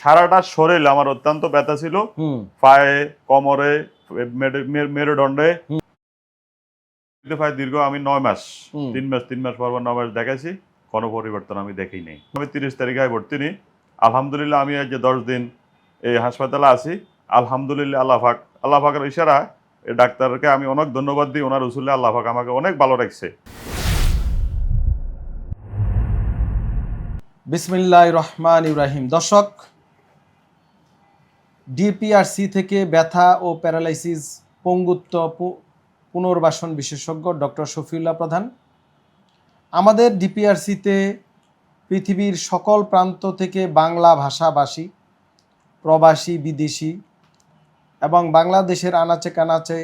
সারাটা শরীর আমার অত্যন্ত ব্যথা ছিল, পায়ে, কোমরে, মেরুদণ্ডে। দীর্ঘ আমি 9 মাস, 3 মাস পর 9 মাস দেখাইছি, কোনো পরিবর্তন আমি দেখি নাই। আমি 30 তারিখে ভর্তি নিই। আলহামদুলিল্লাহ আমি আজ যে 10 দিন এই হাসপাতালে আছি। আলহামদুলিল্লাহ আল্লাহ পাকের ইশারা এই ডাক্তারকে আমি অনেক ধন্যবাদ দিই। ওনার উসুলে আল্লাহ পাক আমাকে অনেক ভালো রাখছে। বিসমিল্লাহির রহমানির রহিম। দর্শক, ডিপিআরসি থেকে ব্যথা ও প্যারালাইসিস পঙ্গুত্ব পুনর্বাসন বিশেষজ্ঞ ডক্টর শফিউল্লাহ প্রধান। আমাদের ডিপিআরসিতে পৃথিবীর সকল প্রান্ত থেকে বাংলা ভাষাভাষী, প্রবাসী, বিদেশি এবং বাংলাদেশের আনাচে কানাচে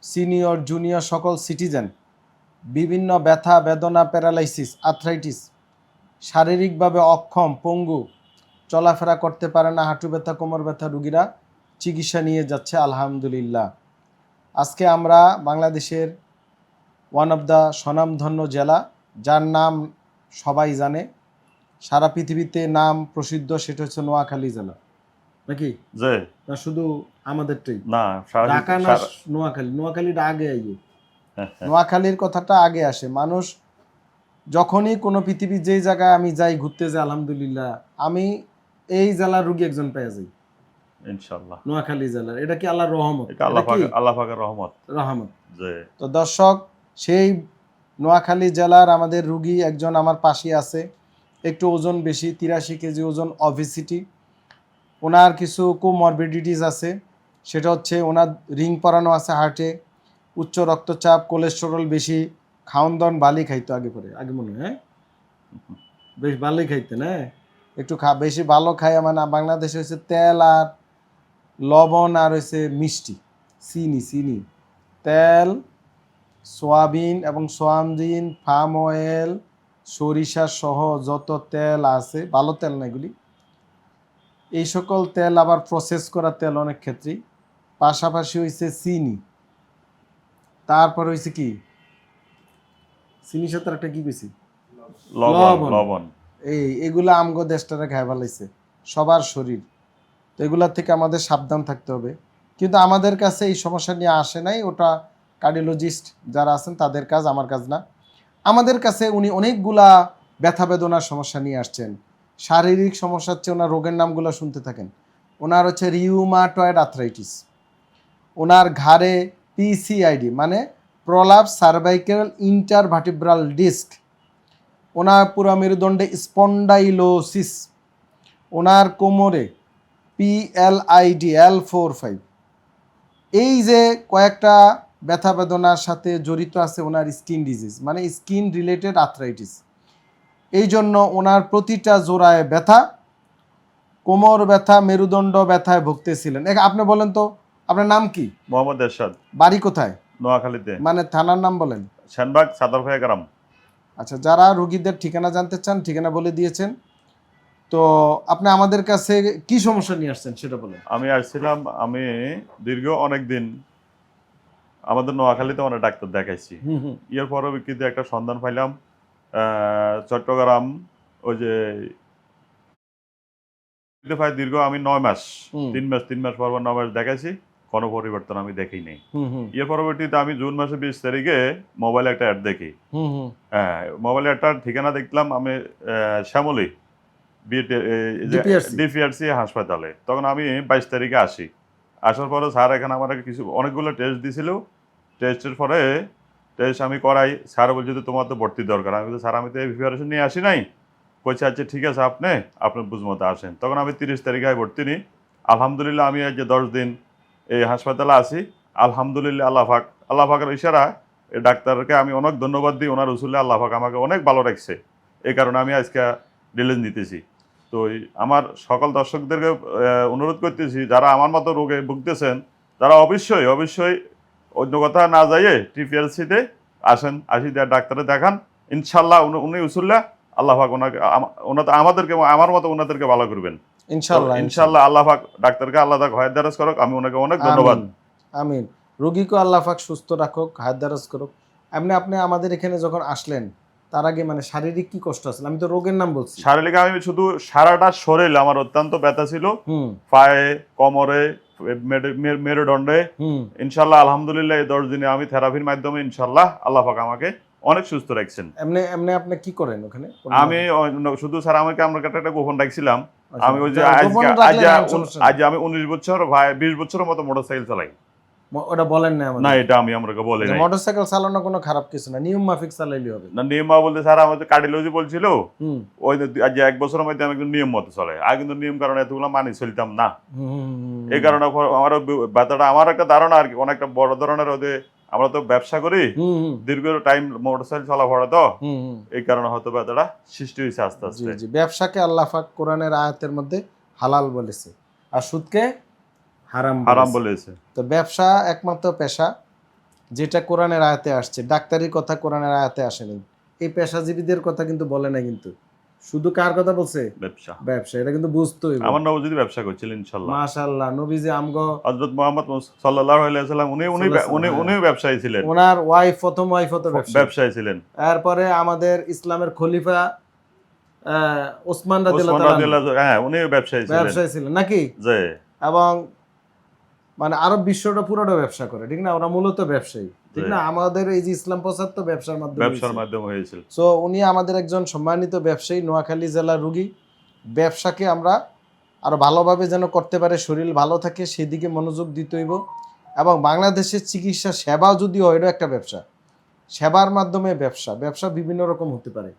সিনিয়র জুনিয়র সকল সিটিজেন বিভিন্ন ব্যথা, বেদনা, প্যারালাইসিস, আর্থ্রাইটিস, শারীরিকভাবে অক্ষম, পঙ্গু, চলাফেরা করতে পারে না, হাঁটু ব্যথা, কোমর ব্যথা রুগীরা চিকিৎসা নিয়ে যাচ্ছে আলহামদুলিল্লাহ। আজকে আমরা বাংলাদেশের ওয়ান অফ দ্য স্বনামধন্য জেলা, যার নাম সবাই জানে, সারা পৃথিবীতে নাম প্রসিদ্ধ, সেটা হচ্ছে নোয়াখালী জেলা। নাকি না শুধু আমাদেরটাই? না, ঢাকা না নোয়াখালী? নোয়াখালীটা আগে আইয়ে, নোয়াখালীর কথাটা আগে আসে। মানুষ যখনই কোনো পৃথিবীর যেই জায়গায় আমি যাই ঘুরতে যাই, আলহামদুলিল্লাহ আমি এই জেলার রুগী একজন পেয়ে যাই ইনশাআল্লাহ। নোয়াখালী জেলার, এটা কি আল্লাহর রহমত? এটা আল্লাহ পাকের রহমত। তো দর্শক, সেই নোয়াখালী জেলার আমাদের রুগী একজন আমার পাশে আছে, একটু ওজন বেশি, 83 কেজি ওজন, অবেসিটি। ওনার কিছু কোমরবিডিটিস আছে, সেটা হচ্ছে ওনার রিং পরানো আছে হার্টে, উচ্চ রক্তচাপ, কোলেস্টেরল বেশি, খাওন দাওন বালি খাইতো আগে মনে হয়, বেশ ভালোই খাইতেন। হ্যাঁ, একটু বেশি ভালো খায়। মানে বাংলাদেশে হচ্ছে তেল আর লবণ আর হচ্ছে মিষ্টি, চিনি, তেল, সয়াবিন এবং সয়াবিন, পাম অয়েল, সরিষা সহ যত তেল আছে, ভালো তেল না এগুলি, এই সকল তেল, আবার প্রসেস করা তেল অনেক ক্ষেত্রেই। পাশাপাশি হয়েছে চিনি, তারপর হয়েছে কি, চিনির সাথে একটা কি বেশি, লবণ। এগুলা আমগো দেশটারে খায় ফেলাইছে সবার শরীর। তো এগুলার থেকে আমাদের সাবধান থাকতে হবে। কিন্তু আমাদের কাছে এই সমস্যা নিয়ে আসে নাই, ওটা কার্ডিওলজিস্ট যারা আছেন তাদের কাজ, আমার কাজ না। আমাদের কাছে উনি অনেকগুলা ব্যথা বেদনার সমস্যা নিয়ে আসছেন। শারীরিক সমস্যা হচ্ছে, ওনার রোগের নামগুলো শুনতে থাকেন। ওনার হচ্ছে রিউমাটয়েড আর্থ্রাইটিস, ওনার ঘাড়ে পিসিআইডি মানে প্রলাপস সার্ভাইকাল ইন্টারভার্টিব্রাল ডিস্ক, ওনার পুরা মেরুদণ্ডে স্পন্ডাইলোসিস, ওনার কোমরে PLID L45। এই যে কয়েকটা ব্যথা বেদনার সাথে জড়িত আছে ওনার স্কিন ডিজিজ, মানে স্কিন রিলেটেড আর্থ্রাইটিস। এই জন্য ওনার প্রতিটা জোড়ায় ব্যথা, কোমর ব্যথা, মেরুদণ্ড ব্যথায় ভুগতেছিলেন। আপনি বলেন তো, আপনার নাম কি? মোহাম্মদ এরশাদ। বাড়ি কোথায়? নোয়াখালীতে। মানে থানার নাম বলেন? সেনবাগ, সাদরভাইয়া গ্রাম। আচ্ছা, যারা রুগীদের ঠিকানা জানতে চান, ঠিকানা বলে দিয়েছেন। তো আপনি আমাদের কাছে কি সমস্যা নিয়ে আসছেন সেটা বলেন। আমি আসছিলাম, আমি দীর্ঘ অনেক দিন আমাদের নোয়াখালীতে অনেক ডাক্তার দেখাইছি। এর পরবর্তীতে একটা সন্ধান পাইলাম চট্টগ্রাম, ওই যে দীর্ঘ আমি 9 মাস, 3 মাস পর 9 মাস দেখাইছি, কোনো পরিবর্তন আমি দেখি নাই। এর পরবর্তীতে আমি জুন মাসের 20 তারিখে মোবাইলে একটা অ্যাড দেখি। হ্যাঁ, মোবাইলে একটা ঠিকানা দেখলাম আমি শ্যামলী ডিপিআরসি হাসপাতালে। তখন আমি 22 তারিখে আসি। আসার পরে স্যার এখানে আমার অনেকগুলো টেস্ট দিয়েছিল। টেস্টের পরে আমি করাই, স্যার বলছে যে তোমার তো ভর্তি দরকার। আমি বলছি স্যার আমি তো এই প্রিপারেশন নিয়ে আসি নাই। কইছে আচ্ছা ঠিক আছে, আপনার বুঝমতো আসেন। তখন আমি 30 তারিখে ভর্তি নিই। আলহামদুলিল্লাহ আমি আজ যে 10 দিন এই হাসপাতালে আছি। আলহামদুলিল্লাহ আল্লাহ পাকের ইশারা এই ডাক্তারকে আমি অনেক ধন্যবাদ দিই। ওনার উসুলে আল্লাহ পাক আমাকে অনেক ভালো রাখছে। এই কারণে আমি আজকে ডিলিজ নিতেছি। তো আমার সকল দর্শকদেরকে অনুরোধ করতেছি, যারা আমার মতো রোগে ভুগতেছেন, তারা অবশ্যই অন্য কথা না যাইয়ে ডিপিআরসিতে আসেন, ডাক্তারে দেখান। ইনশাল্লাহ উনি উসুল্লাহ আল্লাহ পাক আমাদেরকে, আমার মতো ওনাদেরকে ভালো করবেন ইনশাল্লাহ। আল্লাহ পাক ডাক্তারকে আল্লাহ তাআলা হায়াত দারাজ করুক। আমি ওনাকে অনেক ধন্যবাদ। আমিন। রোগীকে আল্লাহ পাক সুস্থ রাখুক, হায়াত দারাজ করুক। আপনি আমাদের এখানে যখন আসলেন, তার আগে মানে শারীরিক কি কষ্ট আছে? আমি তো রোগের নাম বলছি। শারীরিক আমি শুধু সারাটা শরীর আমার অত্যন্ত ব্যথা ছিল, হুম পায়ে, কোমরে, মেরুদণ্ডে। হুম। ইনশাল্লাহ আলহামদুলিল্লাহ এই 10 দিনে আমি থেরাপির মাধ্যমে ইনশাল্লাহ আল্লাহ পাক আমাকে অনেক সুস্থ রাখছেন। এমনি এমনি আপনি কি করেন ওখানে? আমি শুধু স্যার আমাকে আমরা একটা গোপন রাখছিলাম। আচ্ছা, আমি ওই যে গোপন রাখলে না, সমস্যা নেই। আজ আমি 19 বছর ভাই 20 বছরের মতো মোটরসাইকেল চালাই। ওটা বলেন না আমাদের। না, এটা আমি আমরাকে বলি নাই। মোটরসাইকেল চালানো কোনো খারাপ কিছু না, নিয়ম মাফিক চালাইলে হবে। না, নিয়ম বলতে স্যার আমাদের কার্ডিওলজি বলছিল হুম ওই যে আজ 1 বছরের মধ্যে আমি কিন্তু নিয়ম মতো চলে, আর কিন্তু নিয়ম কারণে এতগুলো মানি চলতাম না। এই কারণে আমার ব্যথাটা, আমার একটা ধারণা আর কি, অনেকটা বড় ধরনের ওদের, আমরা তো ব্যবসা করি দীর্ঘ টাইম মোটরসাইকেল চলাফেরা, তো এই কারণে হয়তো ব্যথাটা সৃষ্টি হয়েছে আস্তে আস্তে। জি, ব্যবসাকে আল্লাহ পাক কোরআনের আয়াতের মধ্যে হালাল বলেছে, আর সুদকে হারাম বলেছে। তো ব্যবসা একমাত্র পেশা যেটা কোরআনের আয়াতে আসছে। ডাক্তারির কথা কোরআনের আয়াতে আসেনি, এই পেশাজীবীদের কথা কিন্তু বলে না, কিন্তু শুধু কার কথা বলছে? ব্যবসা। এটা কিন্তু বুঝতে হইব। আমার নবী যদি ব্যবসা করছিলেন ইনশাআল্লাহ। মাশাআল্লাহ, নবীজি আমগো হযরত মুহাম্মদ সাল্লাল্লাহু আলাইহি ওয়াসাল্লাম উনি ব্যবসায়ী ছিলেন। ওনার প্রথম ওয়াইফ তো ব্যবসায়ী ছিলেন। এরপরে আমাদের ইসলামের খলিফা ওসমান রাদিয়াল্লাহু তাআলা, হ্যাঁ, উনিও ব্যবসায়ী ছিলেন নাকি? জি। এবং মানে আরব বিশ্বটা পুরোটা ব্যবসা করে, ঠিক না? ওরা মূলত ব্যবসায়ী, ঠিক না? আমাদের এই যে ইসলাম প্রচার তো ব্যবসার মাধ্যমে হয়েছিল। সো উনি আমাদের একজন সম্মানিত ব্যবসায়ী, নোয়াখালী জেলার রোগী। ব্যবসাকে আমরা আরো ভালোভাবে যেন করতে পারে, শরীর ভালো থাকে সেদিকে মনোযোগ দিতে হইব। এবং বাংলাদেশের চিকিৎসা সেবা যদিও এটা একটা ব্যবসা, সেবার মাধ্যমে ব্যবসা বিভিন্ন রকম হতে পারে।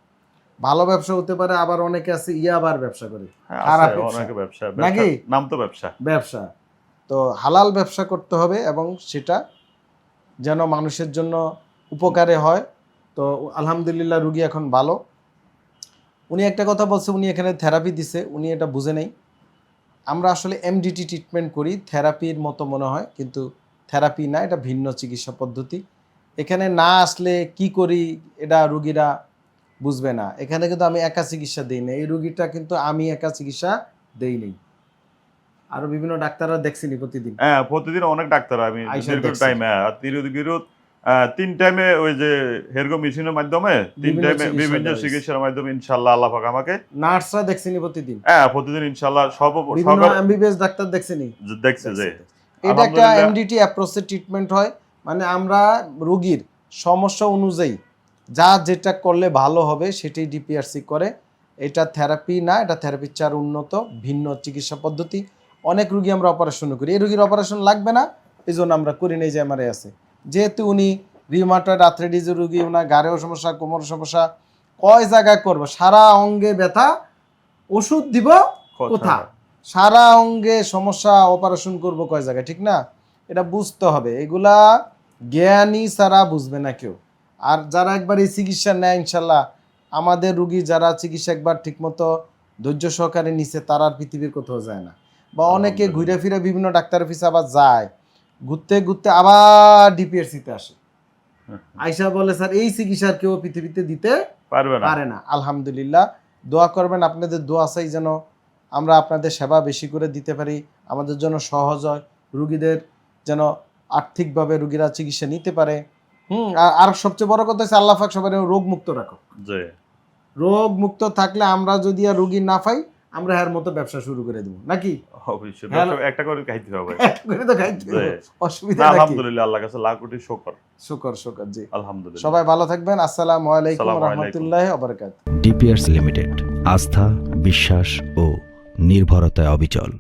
ভালো ব্যবসা হতে পারে, আবার অনেকে আছে ইয়াবার ব্যবসা করে, খারাপ ব্যবসা নাকি? নাম তো ব্যবসা। তো হালাল ব্যবসা করতে হবে এবং সেটা যেন মানুষের জন্য উপকারে হয়। তো আলহামদুলিল্লাহ রুগী এখন ভালো। উনি একটা কথা বলছে, উনি এখানে থেরাপি দিছে, উনি এটা বুঝে নেই। আমরা আসলে এমডিটি ট্রিটমেন্ট করি, থেরাপির মতো মনে হয়, কিন্তু থেরাপি না, এটা ভিন্ন চিকিৎসা পদ্ধতি। এখানে না আসলে কি করি এটা রুগীরা বুঝবে না। এখানে কিন্তু আমি একা চিকিৎসা দিই না, এই রুগীটা কিন্তু আমি একা চিকিৎসা দেই নেই, আরো বিভিন্ন ডাক্তাররা দেখছিনি প্রতিদিন। হ্যাঁ, প্রতিদিন অনেক ডাক্তার আমি দীর্ঘ টাইম, তিন টাইমে ওই যে হেরগো মেশিনের মাধ্যমে, তিন টাইমে বিভিন্ন চিকিৎসার মাধ্যমে ইনশাআল্লাহ আল্লাহ পাক আমাকে। নার্সরা দেখছিনি প্রতিদিন? হ্যাঁ, প্রতিদিন ইনশাআল্লাহ সব এমবিবিএস ডাক্তার দেখছিনি? দেখছে যে এটা একটা এমডিটি অ্যাপ্রোচে ট্রিটমেন্ট হয়। মানে আমরা রোগীর সমস্যা অনুযায়ী যা যেটা করলে ভালো হবে সেটাই ডিপিআরসি করে। এটা থেরাপি না, এটা থেরাপির চার উন্নত ভিন্ন চিকিৎসা পদ্ধতি। অনেক রুগী আমরা অপারেশন করি, এই রুগীর অপারেশন লাগবে না, এই জন্য আমরা করি নেই, যে এমআরআই আছে। যেহেতু উনি রিউমাটয়েড আর্থ্রাইটিসের রুগী, ওনার গাড়েও সমস্যা, কোমর সমস্যা, কয় জায়গায় করবো, সারা অঙ্গে ব্যথা, ওষুধ দিব কোথা, সারা অঙ্গে সমস্যা, অপারেশন করব কয় জায়গায়, ঠিক না? এটা বুঝতে হবে, এগুলা জ্ঞানী ছাড়া বুঝবে না কেউ। আর যারা একবার এই চিকিৎসা নেয় ইনশাল্লাহ, আমাদের রুগী যারা চিকিৎসা একবার ঠিকমতো ধৈর্য সহকারে নিছে, তারা আর পৃথিবীর কোথাও যায় না। বা অনেকে ঘুরে ফিরে বিভিন্ন ডাক্তার অফিসে আবার যায়, ঘুরতে ঘুরতে আবার ডিপিআরসিতে আসে, আয়সা বলে স্যার এই চিকিৎসার কেউ পৃথিবীতে দিতে পারে না। আলহামদুলিল্লাহ, দোয়া করবেন, আপনাদের দোয়া চাই যেন আমরা আপনাদের সেবা বেশি করে দিতে পারি, আমাদের জন্য সহজ হয়, রুগীদের যেন আর্থিকভাবে রুগীরা চিকিৎসা নিতে পারে। আর সবচেয়ে বড় কথা হচ্ছে আল্লাহ পাক সবাই রোগ মুক্ত রাখো। রোগ মুক্ত থাকলে আমরা যদি আর রুগী না পাই, আমরা এর মতো ব্যবসা শুরু করে দেব নাকি? অবশ্যই, একটা করে খাইতে হবে, অসুবিধা নেই। আলহামদুলিল্লাহ, আল্লাহর কাছে লাখ কোটি শুকর। জি আলহামদুলিল্লাহ। সবাই ভালো থাকবেন। আসসালামু আলাইকুম ওয়া রাহমাতুল্লাহি ওয়া বারাকাতুহু। ডিপিআরস লিমিটেড, আস্থা, বিশ্বাস ও নির্ভরতায় অবিচল।